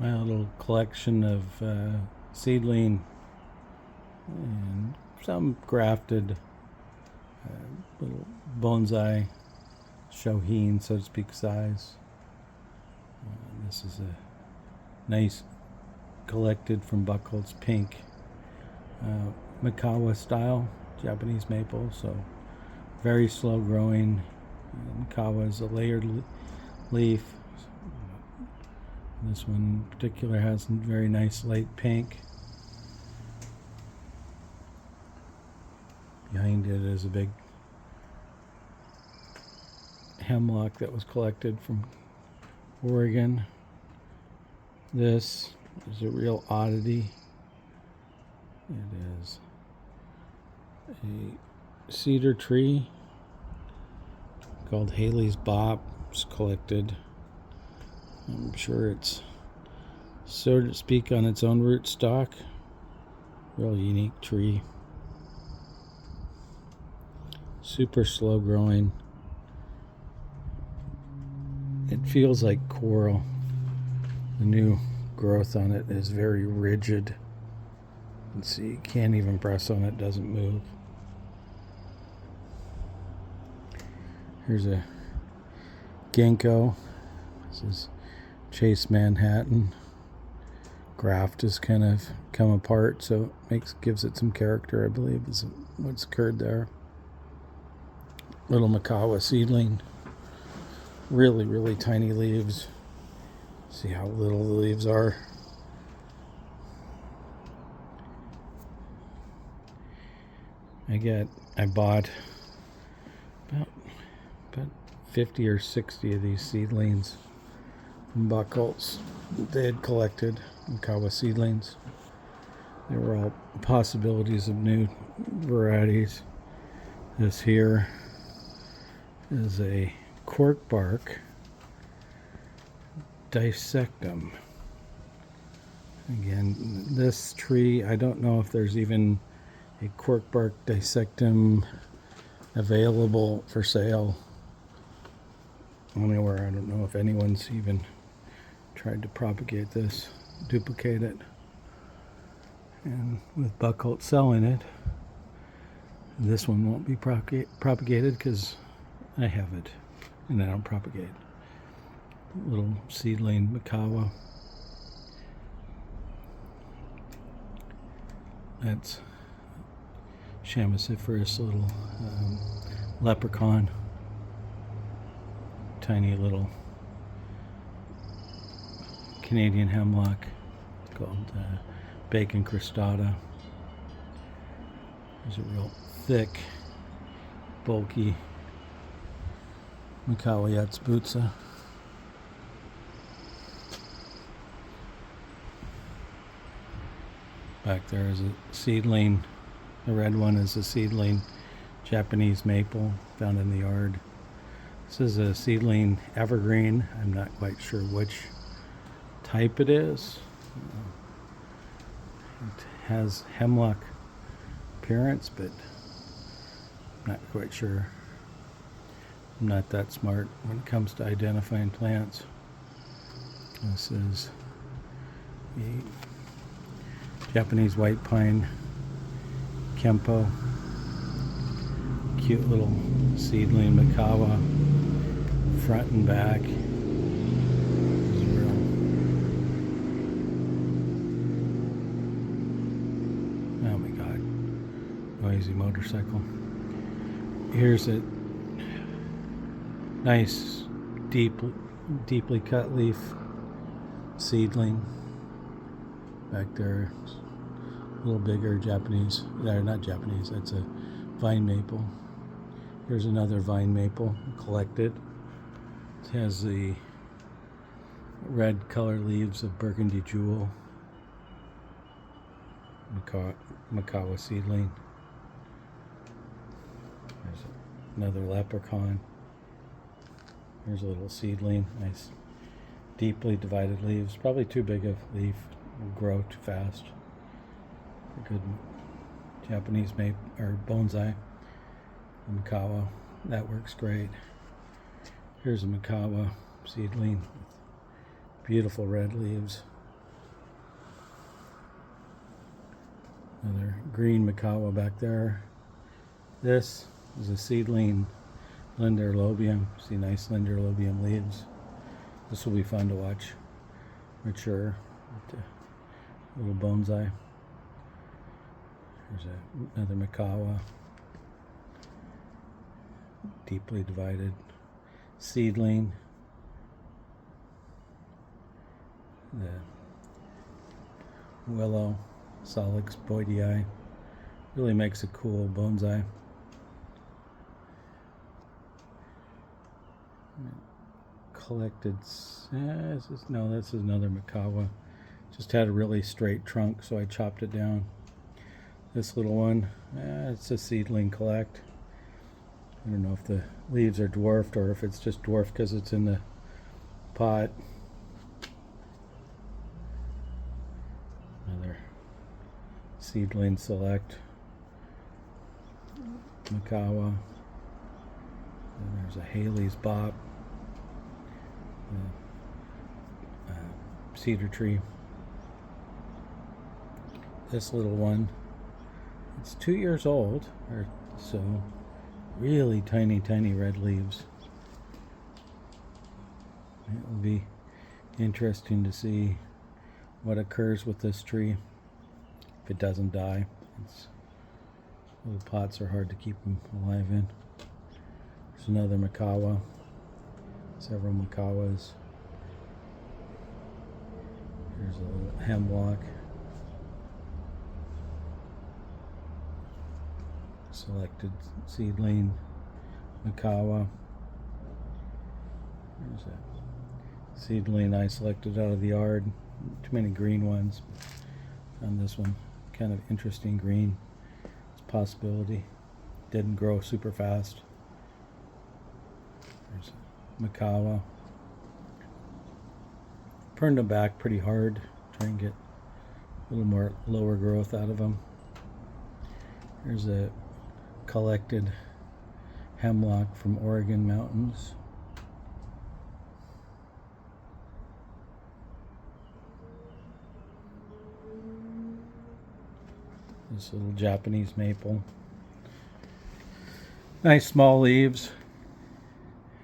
My little collection of seedling and some grafted little bonsai shohin, so to speak, size. This is a nice collected from Buchholz pink Mikawa style Japanese maple, so very slow growing. Mikawa is a layered leaf. This one in particular has some very nice light pink. Behind it is a big hemlock that was collected from Oregon. This is a real oddity. It is a cedar tree called Haley's Bop. It's collected. I'm sure it's, so to speak, on its own rootstock. Real unique tree. Super slow growing. It feels like coral. The new growth on it is very rigid. You can see you can't even press on it, doesn't move. Here's a ginkgo. This is Chase Manhattan. Graft has kind of come apart, so it gives it some character, I believe, is what's occurred there. Little Mikawa seedling. Really, really tiny leaves. See how little the leaves are. I bought about 50 or 60 of these seedlings from Buchholz. They had collected Mikawa seedlings. They were all possibilities of new varieties. This here is a cork bark dissectum. Again, this tree, I don't know if there's even a cork bark dissectum available for sale anywhere. I don't know if anyone's even tried to propagate this, duplicate it. And with Buchholz selling it, this one won't be propagated because I have it and I don't propagate. Little seedling Mikawa. That's Chamasiferous little leprechaun. Tiny little Canadian hemlock called Bacon cristata. There's a real thick, bulky Mikawa yatsubutsa. Back there is a seedling. The red one is a seedling Japanese maple found in the yard. This is a seedling evergreen. I'm not quite sure which type it is. It has hemlock appearance, but I'm not quite sure. I'm not that smart when it comes to identifying plants. This is a Japanese white pine Kempo. Cute little seedling Mikawa, front and back. This is real. Oh my god. Noisy motorcycle. Here's a nice, deeply cut leaf seedling. Back there, a little bigger Japanese, not Japanese, that's a vine maple. Here's another vine maple collected. It has the red color leaves of burgundy jewel. Mikawa seedling. There's another leprechaun. Here's a little seedling, nice deeply divided leaves. Probably too big of leaf, will grow too fast. A good Japanese maple or bonsai. Mikawa, that works great. Here's a Mikawa seedling with beautiful red leaves. Another green Makawa back there. This is a seedling Linderlobium. See nice Linderlobium leaves. This will be fun to watch mature. Little bonsai. There's another Makawa. Deeply divided seedling. The willow, Salix boydii, really makes a cool bonsai. Collected, this is another Makawa. Just had a really straight trunk, so I chopped it down. This little one, it's a seedling collect. I don't know if the leaves are dwarfed or if it's just dwarfed because it's in the pot. Another seedling select Makawa. And there's a Haley's Bop, cedar tree. This little one, it's 2 years old or so. Really tiny red leaves. It will be interesting to see what occurs with this tree if it doesn't die. Little pots are hard to keep them alive in. There's another Makawa. Several Makawas. Here's a little hemlock. Selected seedling Makawa. There's a seedling I selected out of the yard. Too many green ones. Found this one kind of interesting green. It's a possibility. Didn't grow super fast. There's a Makawa. Pruned them back pretty hard. Try and get a little more lower growth out of them. There's a collected hemlock from Oregon mountains. This little Japanese maple. Nice small leaves.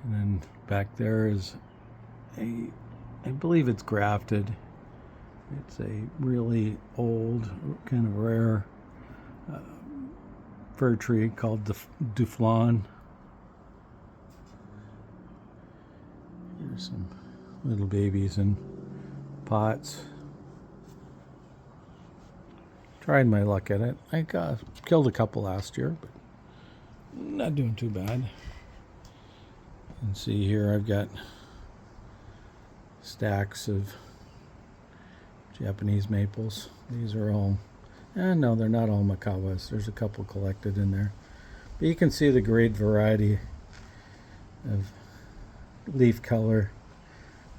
And then back there is I believe it's grafted. It's a really old, kind of rare fir tree called Duflon. Here's some little babies in pots. Tried my luck at it. I killed a couple last year, but not doing too bad. And see here, I've got stacks of Japanese maples. These are all, no, they're not all Makawas. There's a couple collected in there. But you can see the great variety of leaf color,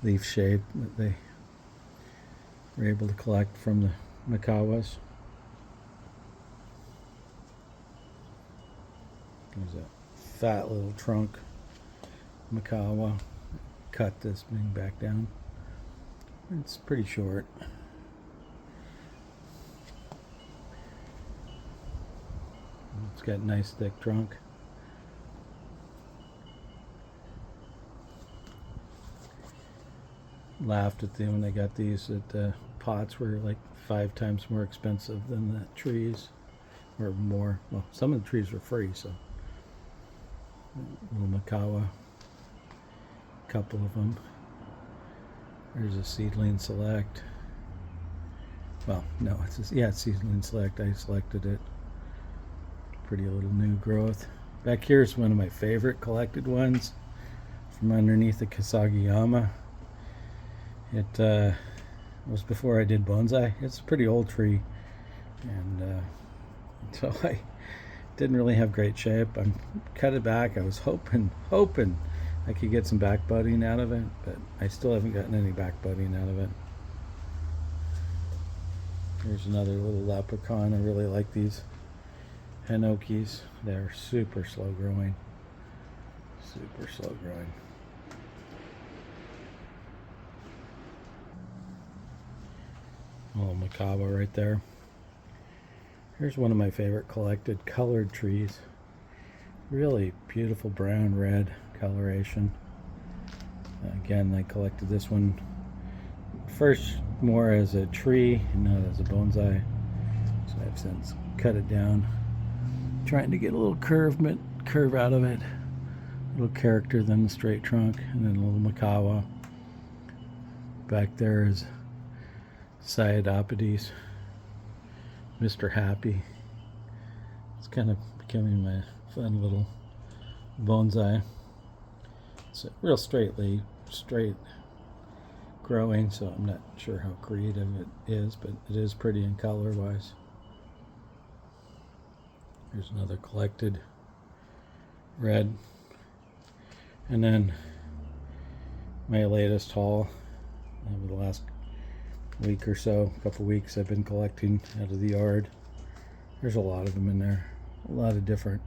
leaf shape that they were able to collect from the Makawas. There's a fat little trunk Makawa. Cut this thing back down. It's pretty short. It's got a nice thick trunk. Laughed at them when they got these, that the pots were like 5 times more expensive than the trees, or more. Well, some of the trees were free, so. Little Makawa, couple of them. There's a seedling select. Well, no, it's seedling select. I selected it. Pretty little new growth. Back here is one of my favorite collected ones from underneath the Kasagiyama. It was before I did bonsai. It's a pretty old tree, and so I didn't really have great shape. I cut it back. I was hoping I could get some back budding out of it, but I still haven't gotten any back budding out of it. Here's another little leprechaun. I really like these Hinokis. They're super slow growing. Super slow growing. Little Makawa right there. Here's one of my favorite collected colored trees. Really beautiful brown red coloration. Again, I collected this one first more as a tree and not as a bonsai, so I've since cut it down, trying to get a little curve out of it, a little character than the straight trunk, and then a little makawa. Back there is Cyadopodes, Mr. Happy. It's kind of becoming my fun little bonsai. It's a real straight growing, so I'm not sure how creative it is, but it is pretty in color wise. Here's another collected red. And then my latest haul over the last week or so, couple weeks, I've been collecting out of the yard. There's a lot of them in there, a lot of different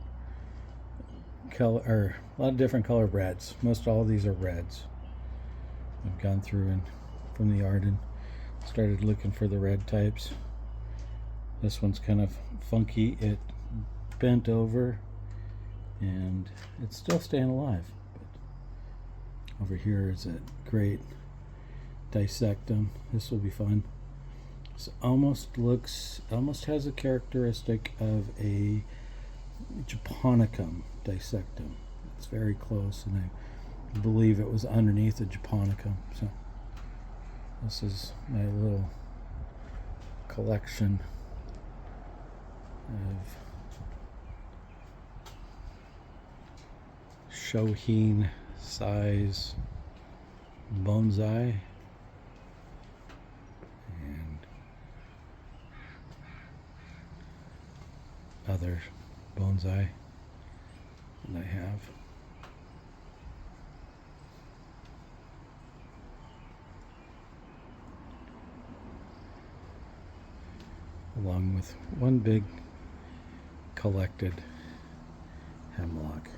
color reds. Most all of these are reds. I've gone through and from the yard and started looking for the red types. This one's kind of funky. It bent over and it's still staying alive. But over here is a great dissectum. This will be fun. This almost has a characteristic of a japonicum dissectum. It's very close, and I believe it was underneath a japonicum. So this is my little collection of shohin size bonsai and other bonsai that I have. Along with one big collected hemlock.